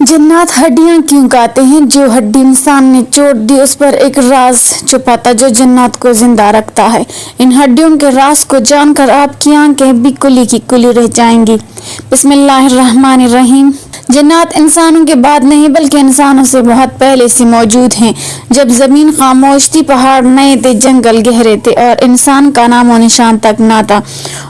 जन्नात हड्डियां क्यों कहते हैं? जो हड्डी इंसान ने चोट दी उस पर एक राज छुपाता जो जन्नात को जिंदा रखता है। इन हड्डियों के राज को जानकर आपकी आंखें भी कुली की कुली रह जाएंगी। बिस्मिल्लाहिर्रहमानिर्रहीम। जन्नात इंसानों के बाद नहीं बल्कि इंसानों से बहुत पहले से मौजूद हैं। जब जमीन खामोश थी, पहाड़ नए थे, जंगल गहरे थे और इंसान का नामो निशान तक ना था,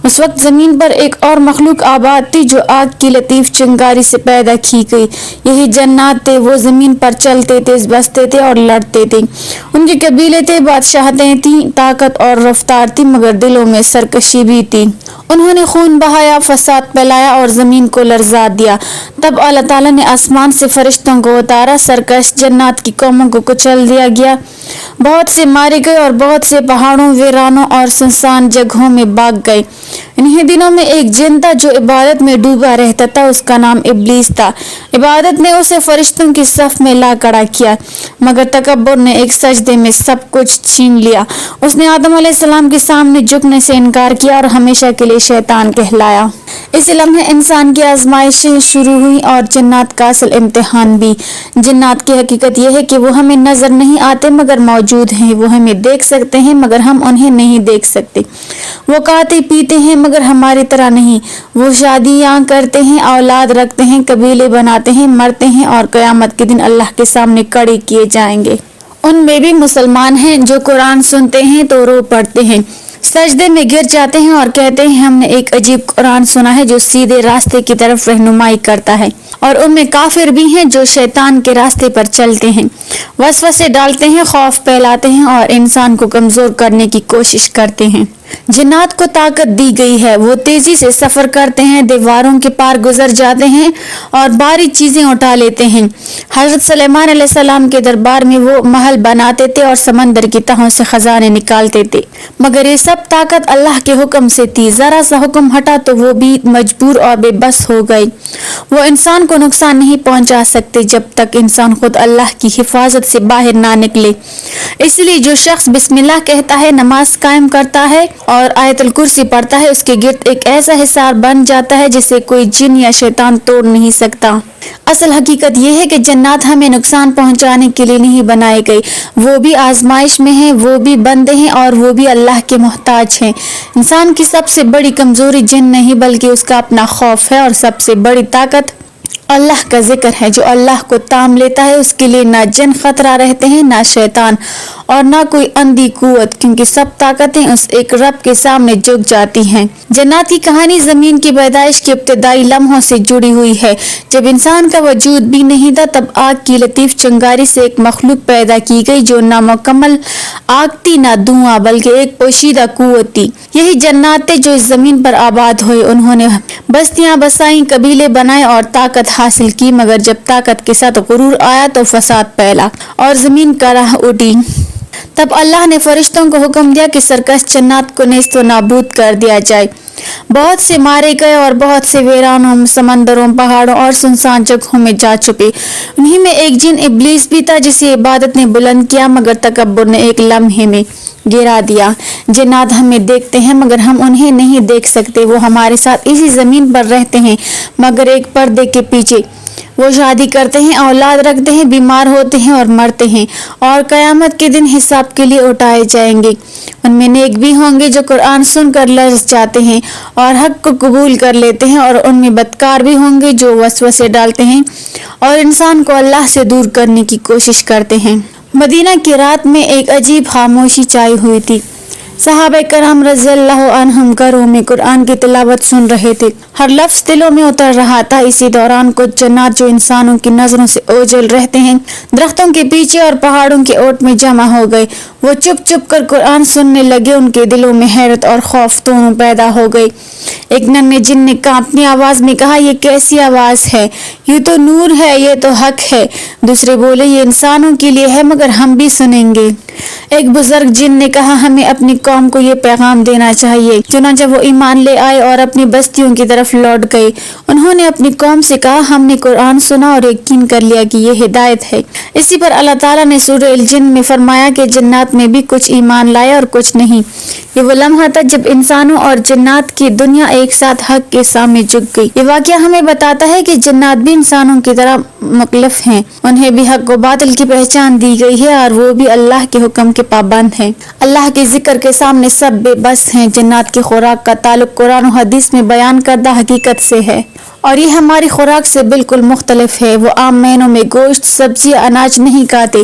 उस वक्त जमीन पर एक और मखलूक आबाद थी जो आग की लतीफ चिंगारी से पैदा की गई। यही जन्नात थे। वो जमीन पर चलते थे, बसते थे और लड़ते थे। उनके कबीले थे, बादशाहतें थी, ताकत और रफ्तार थी, मगर दिलों में सरकशी भी थी। उन्होंने खून बहाया, फसाद फैलाया और जमीन को लर्जा दिया। तब अल्लाह ताला ने आसमान से फरिश्तों को उतारा। सरकश जन्नात की कौमों को कुचल दिया गया। बहुत से मारे गए और बहुत से पहाड़ों, वीरानों और सुनसान जगहों में भाग गए। इन्हीं दिनों में एक जिन था जो इबादत में डूबा रहता था। उसका नाम इब्लीस था। इबादत ने उसे फरिश्तों की सफ में ला खड़ा किया, मगर तकब्बुर ने एक सजदे में सब कुछ छीन लिया। उसने आदम अलैहिस्सलाम के सामने झुकने से इनकार किया और हमेशा के लिए शैतान कहलाया। इस लम्हे इंसान की आजमाइशें शुरू हुई और जन्नात का असल इम्तिहान भी। जन्नात की हकीकत यह है कि वो हमें नजर नहीं आते मगर मौजूद हैं। वो हमें देख सकते हैं मगर हम उन्हें नहीं देख सकते। वो खाते पीते हैं मगर हमारी तरह नहीं। वो शादियां करते हैं, औलाद रखते हैं, कबीले बनाते हैं, मरते हैं और क़यामत के दिन अल्लाह के सामने खड़े किए जाएंगे। उनमें भी मुसलमान हैं जो कुरान सुनते हैं तो रो पड़ते हैं, सजदे में गिर जाते हैं और कहते हैं हमने एक अजीब कुरान सुना है जो सीधे रास्ते की तरफ रहनुमाई करता है। और उनमें काफिर भी हैं जो शैतान के रास्ते पर चलते हैं, वसवसे डालते हैं, खौफ फैलाते हैं और इंसान को कमजोर करने की कोशिश करते हैं। जिन्नात को ताकत दी गई है। वो तेजी से सफर करते हैं, दीवारों के पार गुजर जाते हैं और भारी चीजें उठा लेते हैं। हजरत सुलेमान अलैहिस्सलाम के दरबार में वो महल बनाते थे और समंदर की तहों से खजाने निकालते थे, मगर ये सब ताकत अल्लाह के हुक्म से थी। जरा सा हुक्म हटा तो वो भी मजबूर और बेबस हो गए। वो इंसान को नुकसान नहीं पहुंचा सकते जब तक इंसान खुद अल्लाह की हिफाजत से बाहर ना निकले। इसलिए जो शख्स बिस्मिल्लाह कहता है, नमाज कायम करता है और आयतुल कुर्सी पढ़ता है, उसके गिर्द एक ऐसा हिसार बन जाता है जिसे कोई जिन या शैतान तोड़ नहीं सकता। असल हकीकत यह है कि जन्नात हमें नुकसान पहुंचाने के लिए नहीं बनाए गए। वो भी आजमाइश में हैं, वो भी बंदे हैं और वो भी अल्लाह के मोहताज हैं। इंसान की सबसे बड़ी कमजोरी जिन नहीं बल्कि उसका अपना खौफ है और सबसे बड़ी ताकत अल्लाह का जिक्र है। जो अल्लाह को ताम लेता है उसके लिए ना जिन खतरा रहते हैं, ना शैतान और ना कोई अंधी कुव्वत, क्योंकि सब ताकतें उस एक रब के सामने झुक जाती हैं। जन्नात की कहानी जमीन की पैदाइश के इब्तिदाई लम्हों से जुड़ी हुई है। जब इंसान का वजूद भी नहीं था तब आग की लतीफ चिंगारी से एक मखलूक पैदा की गई जो ना मुकम्मल आग थी ना धुआं बल्कि एक पोशीदा कुव्वत थी। यही जन्नात थे जो इस जमीन पर आबाद हुए। उन्होंने बस्तियां बसाई, कबीले बनाए और ताकत हासिल की, मगर जब ताकत के साथ गुरूर आया तो फसाद फैला और जमीन का राह उठी। तब अल्लाह ने फरिश्तों को हुक्म दिया कि सरकश जन्नात को नेस्त व नाबूद कर दिया जाए। बहुत से मारे गए और बहुत से वीरानों, समंदरों, पहाड़ों और सुनसान जगहों में जा छुपे। उन्हीं में एक जिन इब्लीस भी था जिसे इबादत ने बुलंद किया, मगर तकब्बुर ने एक लम्हे में गिरा दिया। जिन्नात हमें देखते हैं मगर हम उन्हें नहीं देख सकते। वो हमारे साथ इसी जमीन पर रहते हैं मगर एक पर्दे के पीछे। वो शादी करते हैं, औलाद रखते हैं, बीमार होते हैं और मरते हैं और कयामत के दिन हिसाब के लिए उठाए जाएंगे। उनमें नेक भी होंगे जो कुरान सुनकर लर्ज़ जाते हैं और हक को कबूल कर लेते हैं, और उनमें बदकार भी होंगे जो वसवसे डालते हैं और इंसान को अल्लाह से दूर करने की कोशिश करते हैं। मदीना की रात में एक अजीब खामोशी छाई हुई थी। सहाबा कराम रज़ियल्लाहु अन्हुम घरों में कुरान की तिलावत सुन रहे थे। हर लफ्ज़ दिलों में उतर रहा था। इसी दौरान कुछ जन्नात जो इंसानों की नजरों से ओझल रहते हैं, दरख्तों के पीछे और पहाड़ों के ओट में जमा हो गए। वो चुप चुप कर कुरान सुनने लगे। उनके दिलों में हैरत और खौफ दोनों पैदा हो गए। एक नन्हे जिन ने कांपती आवाज में कहा, ये कैसी आवाज है? ये तो नूर है, ये तो हक है। दूसरे बोले, ये इंसानों के लिए है मगर हम भी सुनेंगे। ایک بزرگ جن نے کہا ہمیں اپنی قوم کو یہ پیغام دینا چاہیے، چنانچہ وہ ایمان لے آئے اور اپنی بستیوں کی طرف لوٹ گئے۔ انہوں نے اپنی قوم سے کہا ہم نے قرآن سنا اور یقین کر لیا کہ یہ ہدایت ہے۔ اسی پر اللہ تعالیٰ نے سورہ الجن میں فرمایا کہ جنات میں بھی کچھ ایمان لائے اور کچھ نہیں۔ یہ وہ لمحہ تھا جب انسانوں اور جنات کی دنیا ایک ساتھ حق کے سامنے جھک گئی۔ یہ واقعہ ہمیں بتاتا ہے کہ جنات بھی انسانوں کی طرح مکلف ہیں، انہیں بھی حق و باطل کی پہچان دی گئی ہے اور وہ بھی اللہ کے حکم کے پابند ہیں۔ اللہ کے ذکر کے سامنے سب بے بس ہیں۔ جنات کی خوراک کا تعلق قرآن و حدیث میں بیان کردہ حقیقت سے ہے اور یہ ہماری خوراک سے بالکل مختلف ہے۔ وہ عام مہینوں میں گوشت، سبزیاں، اناج نہیں کھاتے۔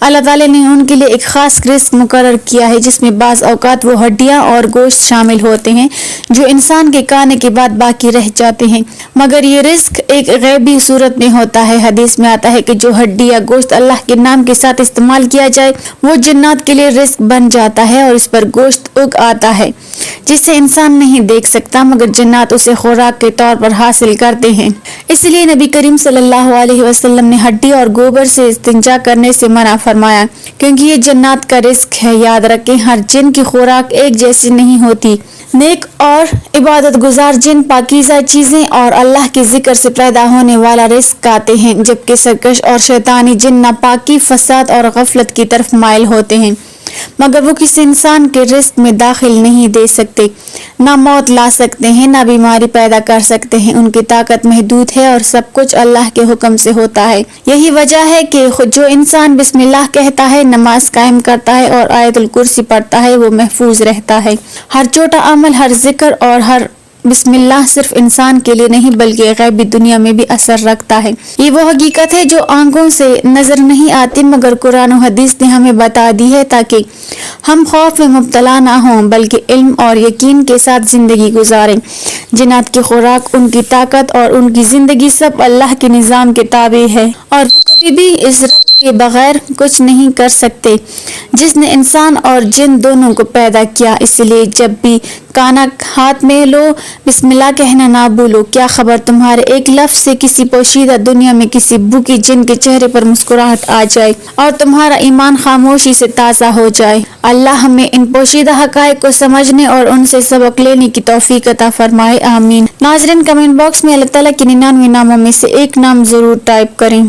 اللہ تعالیٰ نے ان کے لیے ایک خاص رزق مقرر کیا ہے جس میں بعض اوقات وہ ہڈیاں اور گوشت شامل ہوتے ہیں جو انسان کے کھانے کے بعد باقی رہ جاتے ہیں، مگر یہ رزق ایک غیبی صورت میں ہوتا ہے۔ حدیث میں آتا ہے کہ جو ہڈی یا گوشت اللہ کے نام کے ساتھ استعمال کیا جائے وہ جنات کے لیے رزق بن جاتا ہے اور اس پر گوشت اگ آتا ہے جسے انسان نہیں دیکھ سکتا مگر جنات اسے خوراک کے طور پر حاصل کرتے ہیں۔ اس لیے نبی کریم صلی اللہ علیہ وسلم نے ہڈی اور گوبر سے استنجا کرنے سے منع فرمایا کیونکہ یہ جنات کا رزق ہے۔ یاد رکھیں ہر جن کی خوراک ایک جیسی نہیں ہوتی۔ نیک اور عبادت گزار جن پاکیزہ چیزیں اور اللہ کے ذکر سے پیدا ہونے والا رزق کھاتے ہیں، جبکہ سرکش اور شیطانی جن ناپاکی، فساد اور غفلت کی طرف مائل ہوتے ہیں، مگر وہ کسی انسان کے رزق میں داخل نہیں دے سکتے، نہ موت لا سکتے ہیں، نہ بیماری پیدا کر سکتے ہیں۔ ان کی طاقت محدود ہے اور سب کچھ اللہ کے حکم سے ہوتا ہے۔ یہی وجہ ہے کہ جو انسان بسم اللہ کہتا ہے، نماز قائم کرتا ہے اور آیت الکرسی پڑھتا ہے وہ محفوظ رہتا ہے۔ ہر چھوٹا عمل، ہر ذکر اور ہر بسم اللہ صرف انسان کے لیے نہیں بلکہ غیبی دنیا میں بھی اثر رکھتا ہے۔ یہ وہ حقیقت ہے جو آنکھوں سے نظر نہیں آتی مگر قرآن و حدیث نے ہمیں بتا دی ہے تاکہ ہم خوف میں مبتلا نہ ہوں بلکہ علم اور یقین کے ساتھ زندگی گزاریں۔ جنات کی خوراک، ان کی طاقت اور ان کی زندگی سب اللہ کے نظام کے تابع ہے اور وہ کبھی بھی اس رب کے بغیر کچھ نہیں کر سکتے جس نے انسان اور جن دونوں کو پیدا کیا۔ اس لیے جب بھی کھانا ہاتھ میں لو بسم اللہ کہنا نہ بھولو۔ کیا خبر تمہارے ایک لفظ سے کسی پوشیدہ دنیا میں کسی بھوکی جن کے چہرے پر مسکراہٹ آ جائے اور تمہارا ایمان خاموشی سے تازہ ہو جائے۔ اللہ ہمیں ان پوشیدہ حقائق کو سمجھنے اور ان سے سبق لینے کی توفیق عطا فرمائے، آمین۔ ناظرین کمنٹ باکس میں اللہ تعالیٰ کے 99 ناموں میں سے ایک نام ضرور ٹائپ کریں۔